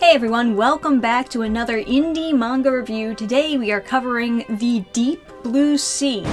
Hey everyone, welcome back to another indie manga review. Today we are covering The Deep Blue Sea.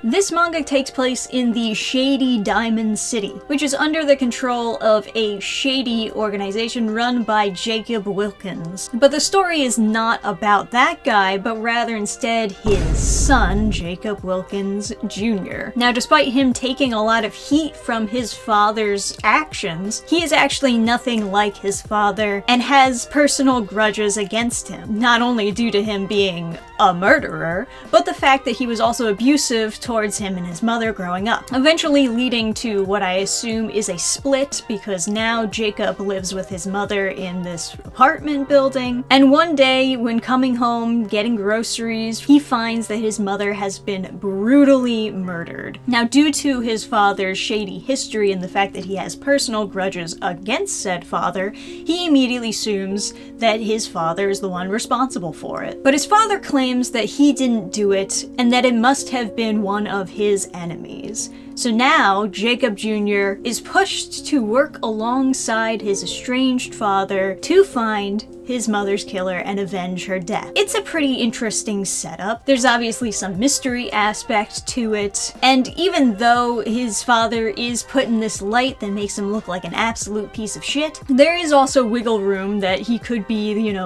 This manga takes place in the shady Diamond City, which is under the control of a shady organization run by Jacob Wilkins. But the story is not about that guy, but rather instead his son, Jacob Wilkins Jr. Now, despite him taking a lot of heat from his father's actions, he is actually nothing like his father and has personal grudges against him, not only due to him being a murderer, but the fact that he was also abusive towards him and his mother growing up, eventually leading to what I assume is a split, because now Jacob lives with his mother in this apartment building, and one day when coming home getting groceries, he finds that his mother has been brutally murdered. Now, due to his father's shady history and the fact that he has personal grudges against said father, he immediately assumes that his father is the one responsible for it. But his father claims that he didn't do it and that it must have been one of his enemies. So now, Jacob Jr. is pushed to work alongside his estranged father to find his mother's killer and avenge her death. It's a pretty interesting setup. There's obviously some mystery aspect to it, and even though his father is put in this light that makes him look like an absolute piece of shit, there is also wiggle room that he could be,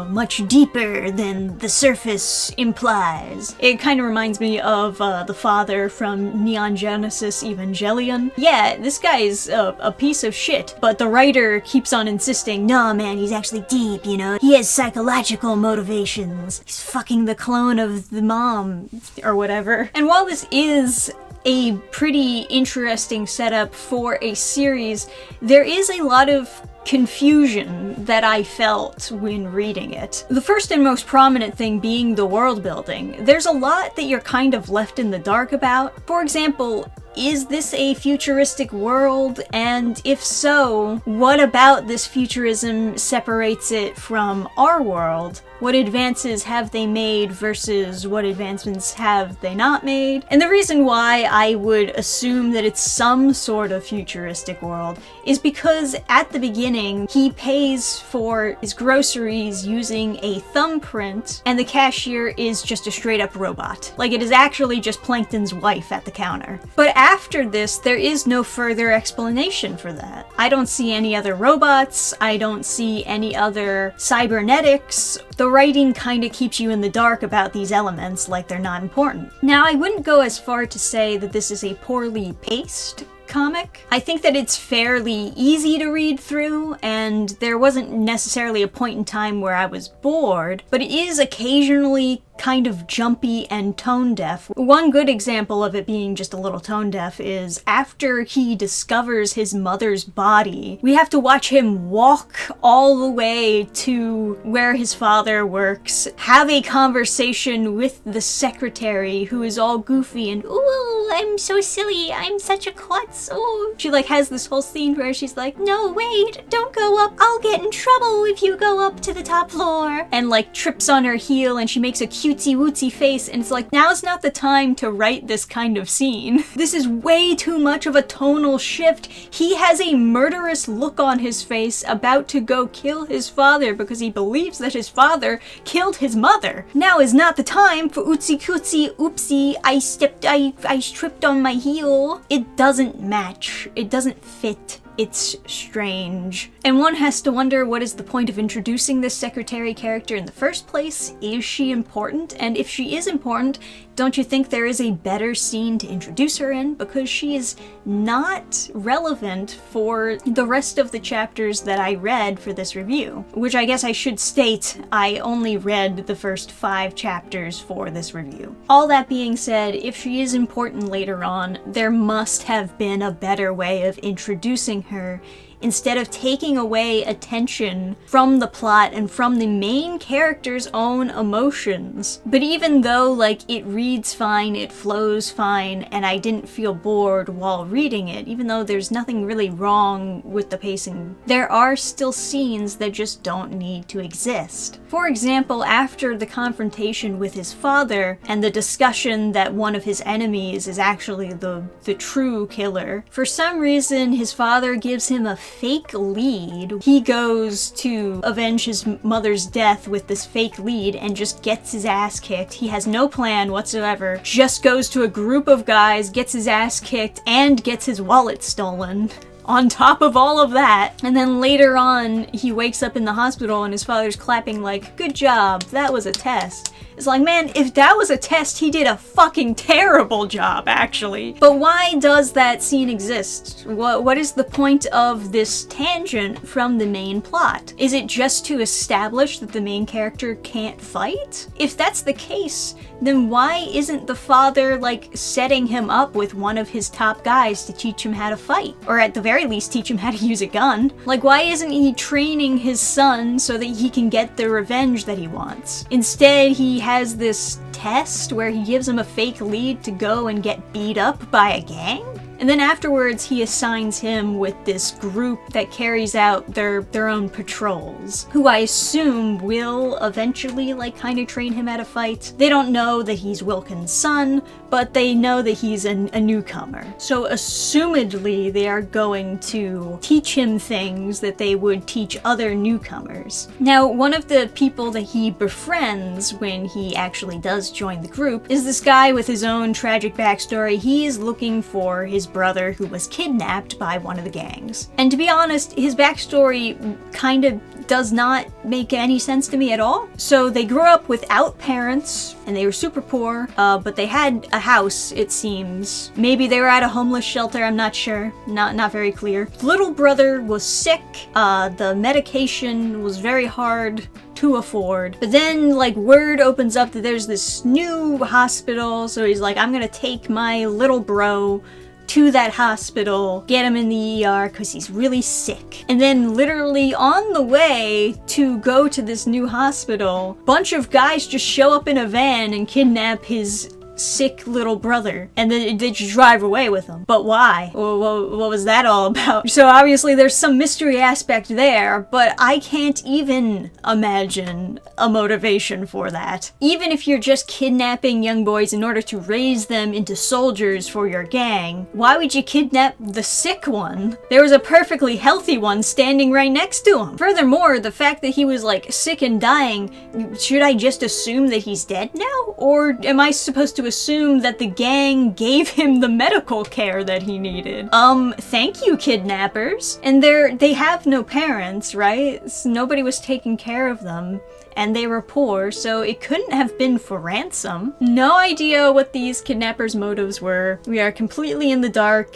much deeper than the surface implies. It kind of reminds me of the father from Neon Genesis Evangelion. Yeah, this guy is a piece of shit, but the writer keeps on insisting, nah man, he's actually deep, He has psychological motivations. He's fucking the clone of the mom, or whatever. And while this is a pretty interesting setup for a series, there is a lot of confusion that I felt when reading it. The first and most prominent thing being the world building. There's a lot that you're kind of left in the dark about. For example, is this a futuristic world? And if so, what about this futurism separates it from our world? What advances have they made versus what advancements have they not made? And the reason why I would assume that it's some sort of futuristic world is because at the beginning, he pays for his groceries using a thumbprint, and the cashier is just a straight up robot. Like, it is actually just Plankton's wife at the counter. But after this, there is no further explanation for that. I don't see any other robots, I don't see any other cybernetics. The writing kind of keeps you in the dark about these elements like they're not important. Now, I wouldn't go as far to say that this is a poorly paced comic. I think that it's fairly easy to read through, and there wasn't necessarily a point in time where I was bored, but it is occasionally kind of jumpy and tone deaf. One good example of it being just a little tone deaf is after he discovers his mother's body, we have to watch him walk all the way to where his father works, have a conversation with the secretary who is all goofy and, ooh, I'm so silly, I'm such a klutz, ooh. She has this whole scene where she's like, no, wait, don't go up, I'll get in trouble if you go up to the top floor, and trips on her heel, and she makes a cutesy wootsy face, and it's like, now's not the time to write this kind of scene. This is way too much of a tonal shift. He has a murderous look on his face, about to go kill his father because he believes that his father killed his mother. Now is not the time for ootsy cootsy, oopsie, I tripped on my heel. It doesn't match. It doesn't fit. It's strange. And one has to wonder, what is the point of introducing this secretary character in the first place? Is she important? And if she is important, don't you think there is a better scene to introduce her in? Because she is not relevant for the rest of the chapters that I read for this review. Which I guess I should state, I only read the first 5 chapters for this review. All that being said, if she is important later on, there must have been a better way of introducing her, instead of taking away attention from the plot and from the main character's own emotions. But even though, it reads fine, it flows fine, and I didn't feel bored while reading it, even though there's nothing really wrong with the pacing, there are still scenes that just don't need to exist. For example, after the confrontation with his father, and the discussion that one of his enemies is actually the true killer, for some reason his father gives him a fake lead. He goes to avenge his mother's death with this fake lead and just gets his ass kicked. He has no plan whatsoever. Just goes to a group of guys, gets his ass kicked, and gets his wallet stolen. On top of all of that. And then later on, he wakes up in the hospital and his father's clapping like, good job, that was a test. It's like, man, if that was a test, he did a fucking terrible job, actually. But why does that scene exist? What is the point of this tangent from the main plot? Is it just to establish that the main character can't fight? If that's the case, then why isn't the father, like, setting him up with one of his top guys to teach him how to fight? Or at the very least, teach him how to use a gun? Like, why isn't he training his son so that he can get the revenge that he wants? Instead, he has this test where he gives him a fake lead to go and get beat up by a gang? And then afterwards, he assigns him with this group that carries out their own patrols, who I assume will eventually, like, kind of train him how to fight. They don't know that he's Wilkins' son, but they know that he's a newcomer. So assumedly, they are going to teach him things that they would teach other newcomers. Now, one of the people that he befriends when he actually does join the group is this guy with his own tragic backstory. He is looking for his brother who was kidnapped by one of the gangs. And to be honest, his backstory kind of does not make any sense to me at all. So they grew up without parents, and they were super poor, but they had a house, it seems. Maybe they were at a homeless shelter, I'm not sure. Not very clear. Little brother was sick, the medication was very hard to afford. But then, like, word opens up that there's this new hospital, so he's like, I'm gonna take my little bro to that hospital, get him in the ER because he's really sick. And then literally on the way to go to this new hospital, bunch of guys just show up in a van and kidnap his sick little brother, and then they just drive away with him. But why? What was that all about? So obviously there's some mystery aspect there, but I can't even imagine a motivation for that. Even if you're just kidnapping young boys in order to raise them into soldiers for your gang, why would you kidnap the sick one? There was a perfectly healthy one standing right next to him. Furthermore, the fact that he was, like, sick and dying, should I just assume that he's dead now? Or am I supposed to assume that the gang gave him the medical care that he needed? Thank you, kidnappers. And they have no parents, right? So nobody was taking care of them, and they were poor, so it couldn't have been for ransom. No idea what these kidnappers' motives were. We are completely in the dark.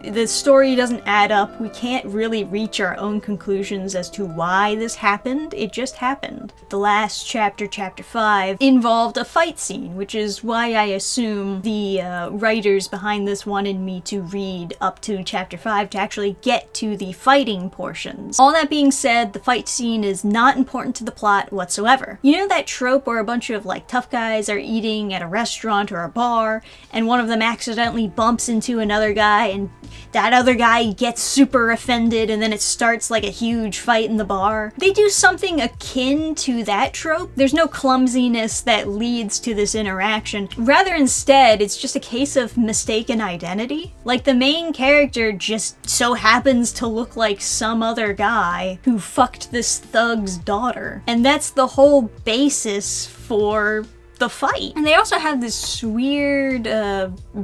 The story doesn't add up. We can't really reach our own conclusions as to why this happened. It just happened. The last chapter, chapter 5, involved a fight scene, which is why I assume the writers behind this wanted me to read up to chapter 5 to actually get to the fighting portions. All that being said, the fight scene is not important to the plot whatsoever. You know that trope where a bunch of, like, tough guys are eating at a restaurant or a bar, and one of them accidentally bumps into another guy, and that other guy gets super offended, and then it starts like a huge fight in the bar? They do something akin to that trope. There's no clumsiness that leads to this interaction. Rather, instead, it's just a case of mistaken identity. Like, the main character just so happens to look like some other guy who fucked this thug's daughter. And that's the whole basis for the fight. And they also have this weird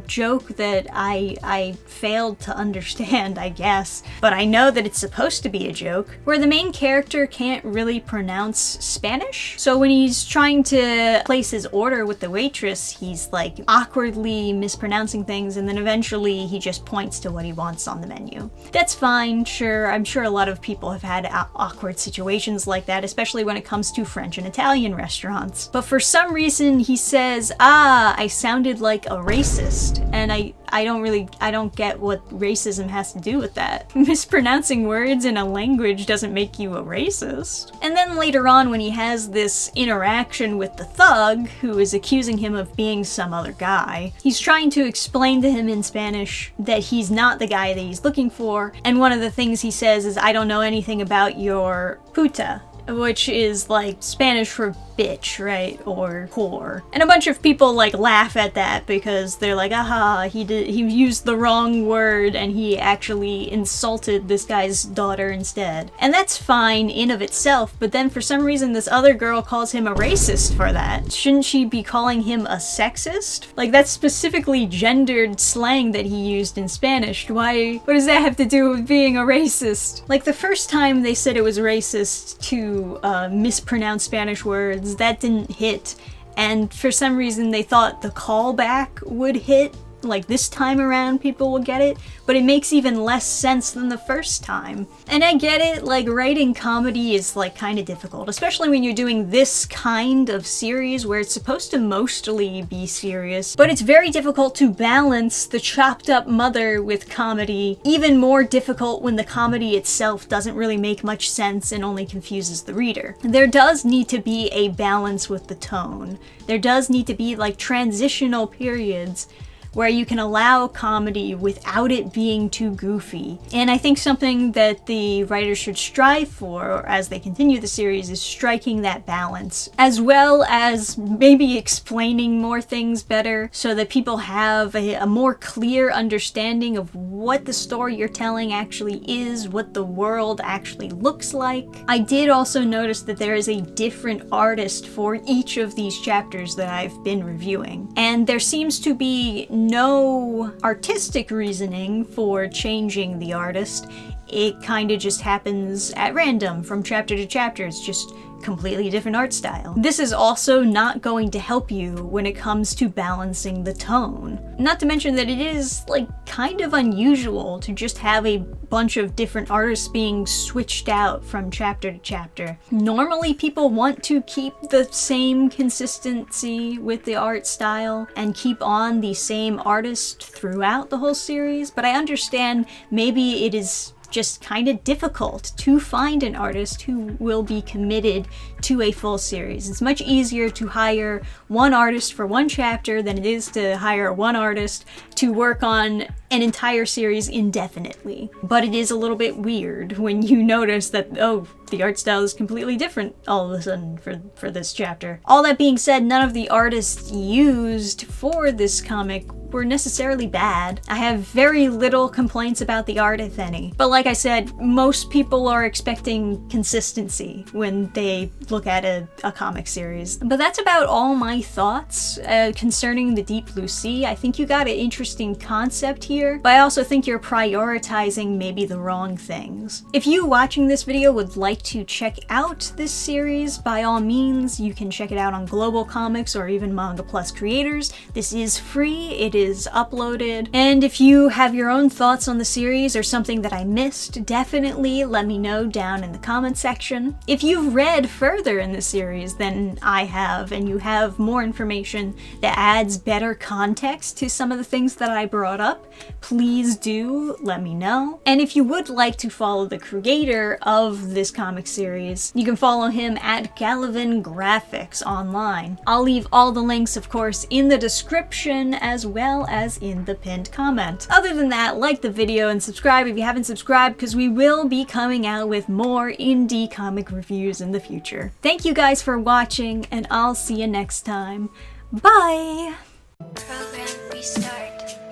joke that I failed to understand, I guess, but I know that it's supposed to be a joke, where the main character can't really pronounce Spanish. So when he's trying to place his order with the waitress, he's, like, awkwardly mispronouncing things, and then eventually he just points to what he wants on the menu. That's fine, sure. I'm sure a lot of people have had awkward situations like that, especially when it comes to French and Italian restaurants. But for some reason, he says, I sounded like a racist, and I don't get what racism has to do with that. Mispronouncing words in a language doesn't make you a racist. And then later on, when he has this interaction with the thug, who is accusing him of being some other guy, he's trying to explain to him in Spanish that he's not the guy that he's looking for, and one of the things he says is, I don't know anything about your puta, which is, like, Spanish for bitch, right? Or whore. And a bunch of people like laugh at that because they're like, aha, he used the wrong word and he actually insulted this guy's daughter instead. And that's fine in of itself, but then for some reason this other girl calls him a racist for that. Shouldn't she be calling him a sexist? Like, that's specifically gendered slang that he used in Spanish. What does that have to do with being a racist? Like, the first time they said it was racist to mispronounce Spanish words, that didn't hit, and for some reason they thought the callback would hit. Like, this time around people will get it, but it makes even less sense than the first time. And I get it, like, writing comedy is like kind of difficult, especially when you're doing this kind of series where it's supposed to mostly be serious, but it's very difficult to balance the chopped up mother with comedy, even more difficult when the comedy itself doesn't really make much sense and only confuses the reader. There does need to be a balance with the tone. There does need to be like transitional periods where you can allow comedy without it being too goofy. And I think something that the writers should strive for as they continue the series is striking that balance, as well as maybe explaining more things better so that people have a more clear understanding of what the story you're telling actually is, what the world actually looks like. I did also notice that there is a different artist for each of these chapters that I've been reviewing, and there seems to be no artistic reasoning for changing the artist. It kind of just happens at random from chapter to chapter. It's just completely different art style. This is also not going to help you when it comes to balancing the tone. Not to mention that it is like kind of unusual to just have a bunch of different artists being switched out from chapter to chapter. Normally people want to keep the same consistency with the art style and keep on the same artist throughout the whole series, but I understand maybe it is just kind of difficult to find an artist who will be committed to a full series. It's much easier to hire one artist for one chapter than it is to hire one artist to work on an entire series indefinitely. But it is a little bit weird when you notice that, oh, the art style is completely different all of a sudden for this chapter. All that being said, none of the artists used for this comic were necessarily bad. I have very little complaints about the art, if any. But like I said, most people are expecting consistency when they look at a comic series. But that's about all my thoughts concerning the Deep Blue Sea. I think you got an interesting concept here, but I also think you're prioritizing maybe the wrong things. If you watching this video would like to check out this series, by all means, you can check it out on Global Comics or even Manga Plus Creators. This is free, it is uploaded, and if you have your own thoughts on the series or something that I missed, definitely let me know down in the comment section. If you've read further in the series than I have, and you have more information that adds better context to some of the things that I brought up, please do let me know. And if you would like to follow the creator of this comic series, you can follow him at dannphan Graphics online. I'll leave all the links, of course, in the description as well as in the pinned comment. Other than that, like the video and subscribe if you haven't subscribed, because we will be coming out with more indie comic reviews in the future. Thank you guys for watching, and I'll see you next time. Bye! Program restart.